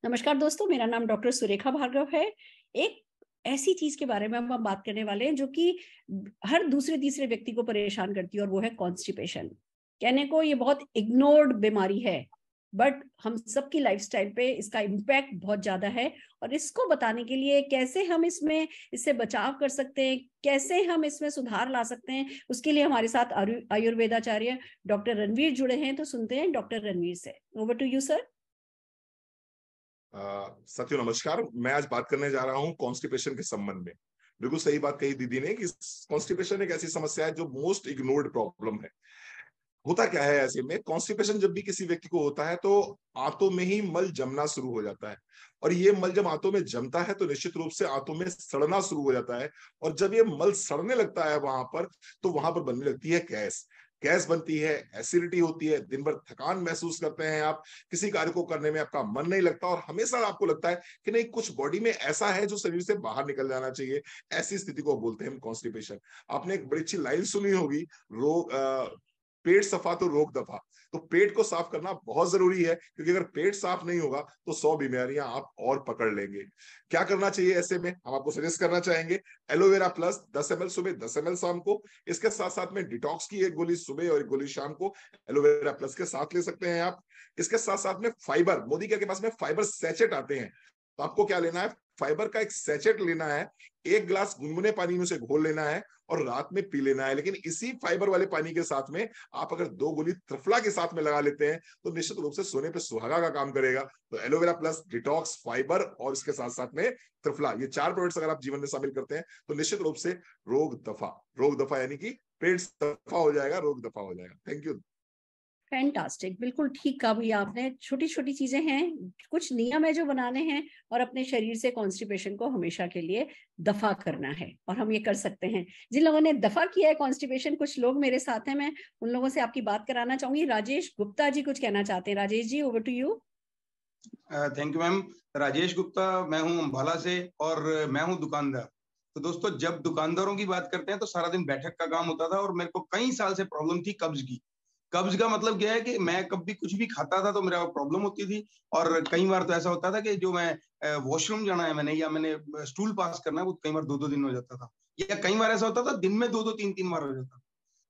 नमस्कार दोस्तों, मेरा नाम डॉक्टर सुरेखा भार्गव है। एक ऐसी चीज के बारे में हम बात करने वाले हैं जो कि हर दूसरे तीसरे व्यक्ति को परेशान करती है, और वो है कॉन्स्टिपेशन। कहने को ये बहुत इग्नोर्ड बीमारी है, बट हम सबकी लाइफस्टाइल पे इसका इम्पैक्ट बहुत ज्यादा है। और इसको बताने के लिए कैसे हम इससे बचाव कर सकते हैं, कैसे हम इसमें सुधार ला सकते हैं, उसके लिए हमारे साथ आयुर्वेदाचार्य डॉक्टर रणवीर जुड़े हैं। तो सुनते हैं डॉक्टर रणवीर से। Over to you sir. सत्यो नमस्कार। मैं आज बात करने जा रहा हूं कॉन्स्टिपेशन के संबंध में। बिल्कुल सही बात कही दीदी ने कि कॉन्स्टिपेशन एक ऐसी समस्या है जो मोस्ट इग्नोर्ड प्रॉब्लम है। होता क्या है ऐसे में, कॉन्स्टिपेशन जब भी किसी व्यक्ति को होता है तो आंतों में ही मल जमना शुरू हो जाता है। और ये मल जब आंतों में जमता है तो निश्चित रूप से आंतों में सड़ना शुरू हो जाता है। और जब ये मल सड़ने लगता है वहां पर, तो वहां पर बनने लगती है गैस। गैस बनती है, एसिडिटी होती है, दिन भर थकान महसूस करते हैं आप, किसी कार्य को करने में आपका मन नहीं लगता, और हमेशा आपको लगता है कि नहीं, कुछ बॉडी में ऐसा है जो शरीर से बाहर निकल जाना चाहिए। ऐसी स्थिति को बोलते हैं कॉन्स्टिपेशन। आपने एक बड़ी अच्छी लाइन सुनी होगी, रोग पेट सफा तो रोग दफा। तो पेट को साफ करना बहुत जरूरी है, क्योंकि अगर पेट साफ नहीं होगा तो 100 बीमारियां आप और पकड़ लेंगे। क्या करना चाहिए ऐसे में, हम आपको सजेस्ट करना चाहेंगे एलोवेरा प्लस 10 ml सुबह, 10 ml शाम को। इसके साथ साथ में डिटॉक्स की एक गोली सुबह और एक गोली शाम को एलोवेरा प्लस के साथ ले सकते हैं आप। इसके साथ साथ में फाइबर, मोदी के पास में फाइबर सैचेट आते हैं। तो आपको क्या लेना है, फाइबर का एक सैचेट लेना है, 1 गिलास गुनगुने पानी में उसे घोल लेना है और रात में पी लेना है। लेकिन इसी फाइबर वाले पानी के साथ में आप अगर 2 गोली त्रिफला के साथ में लगा लेते हैं तो निश्चित रूप से सोने पे सुहागा का काम करेगा। तो एलोवेरा प्लस, डिटॉक्स, फाइबर और इसके साथ साथ में त्रिफला, ये 4 प्रोडक्ट्स अगर आप जीवन में शामिल करते हैं तो निश्चित रूप से रोग दफा यानी कि पेट दफा हो जाएगा, रोग दफा हो जाएगा। Thank you. फैंटास्टिक, बिल्कुल ठीक कहा भैया आपने। छोटी छोटी चीजें हैं, कुछ नियम है जो बनाने हैं, और अपने शरीर से कॉन्स्टिपेशन को हमेशा के लिए दफा करना है, और हम ये कर सकते हैं। जिन लोगों ने दफा किया है कॉन्स्टिपेशन, कुछ लोग मेरे साथ हैं, मैं उन लोगों से आपकी बात कराना चाहूंगी। राजेश गुप्ता जी कुछ कहना चाहते हैं। Rajesh ji, over to you. Thank you ma'am. Rajesh Gupta मैं हूं अम्बाला से, और मैं हूं दुकानदार। तो दोस्तों, जब दुकानदारों की बात करते हैं तो सारा दिन बैठक का काम होता था, और मेरे को कई साल से प्रॉब्लम थी कब्ज की। कब्ज का मतलब क्या है कि मैं कभी कुछ भी खाता था तो मेरा प्रॉब्लम होती थी। और कई बार तो ऐसा होता था कि जो मैं वॉशरूम जाना है मैंने, या मैंने स्टूल पास करना है, वो कई बार 2-2 दिन हो जाता था। या कई बार ऐसा होता था दिन में 2-2 3-3 बार हो जाता था।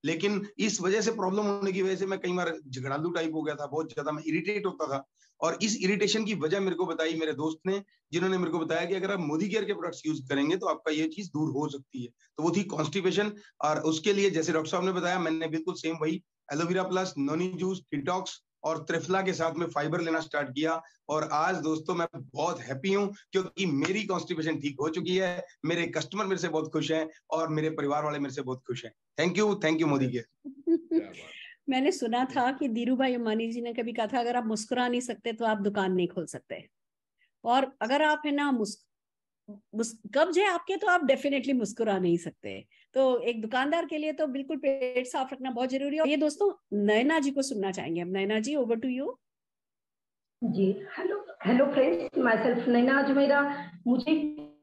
लेकिन इस वजह से, प्रॉब्लम होने की वजह से, मैं कई बार झगड़ालू टाइप हो गया था, बहुत ज्यादा मैं इरिटेट होता था। और इस इरिटेशन की वजह मेरे को बताई मेरे दोस्त ने, जिन्होंने मेरे को बताया कि अगर आप मोदी केयर के प्रोडक्ट्स यूज करेंगे तो आपका ये चीज दूर हो सकती है। तो वो थी कॉन्स्टिपेशन। और उसके लिए जैसे डॉक्टर साहब ने बताया, मैंने बिल्कुल सेम वही aloe vera plus, noni juice, detox और त्रिफला के साथ में फाइबर लेना स्टार्ट किया। और आज दोस्तों मैं बहुत हैप्पी हूं, क्योंकि मेरी कॉन्स्टिपेशन ठीक हो चुकी है, मेरे कस्टमर मेरे से बहुत खुश हैं, और मेरे परिवार वाले मेरे से बहुत खुश हैं। Thank you Modi care. मैंने सुना था कि धीरू भाई अंबानी जी ने कभी कहा था, अगर आप मुस्कुरा नहीं सकते तो आप दुकान नहीं खोल सकते। और अगर आप है ना कब्ज है आपके, तो आप डेफिनेटली मुस्कुरा नहीं सकते। तो एक दुकानदार के लिए तो बिल्कुल पेट साफ रखना बहुत जरूरी है। और ये दोस्तों, नयना जी को सुनना चाहेंगे हम। Nayana ji, over to you. जी, hello hello friends, myself Naina. आज मेरा मुझे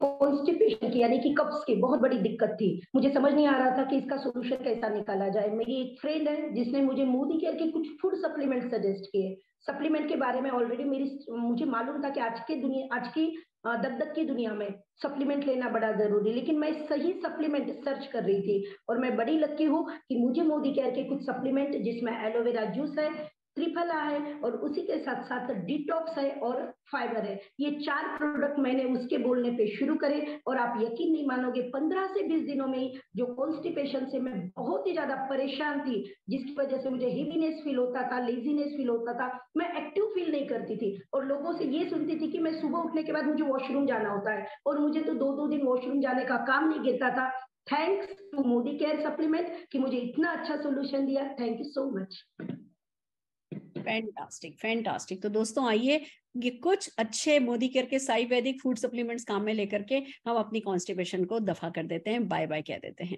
कॉन्स्टिपेशन की यानी कि कब्ज की बहुत बड़ी दिक्कत थी। मुझे समझ नहीं आ रहा था कि इसका सोल्यूशन कैसा निकाला जाए। मेरी एक फ्रेंड है जिसने मुझे मोदी केयर के कुछ फूड सप्लीमेंट सजेस्ट किए। सप्लीमेंट के बारे में ऑलरेडी मुझे मालूम था कि आज की दगदग की दुनिया में सप्लीमेंट लेना बड़ा जरूरी, लेकिन मैं सही सप्लीमेंट सर्च कर रही थी। और मैं बड़ी लकी हूँ कि मुझे मोदी केयर के कुछ सप्लीमेंट, जिसमें एलोवेरा जूस है, त्रिफला है, और उसी के साथ साथ डिटॉक्स है और फाइबर है, ये 4 प्रोडक्ट मैंने उसके बोलने पे शुरू करे। और आप यकीन नहीं मानोगे, 15 से 20 दिनों में ही जो कॉन्स्टिपेशन से मैं बहुत ही ज्यादा परेशान थी, जिसकी वजह से मुझे हेवीनेस फील होता था, लेजीनेस फील होता था, मैं एक्टिव फील नहीं करती थी, और लोगों से ये सुनती थी कि मैं सुबह उठने के बाद मुझे वॉशरूम जाना होता है, और मुझे तो 2-2 दिन वॉशरूम जाने का काम नहीं गिरता था। Thanks to Modi care supplement कि मुझे इतना अच्छा सोल्यूशन दिया। Thank you so much. Fantastic fantastic. तो दोस्तों आइए, ये कुछ अच्छे मोदी केयर के आयुर्वेदिक फूड सप्लीमेंट्स काम में लेकर के हम अपनी कॉन्स्टिपेशन को दफा कर देते हैं, बाय बाय कह देते हैं।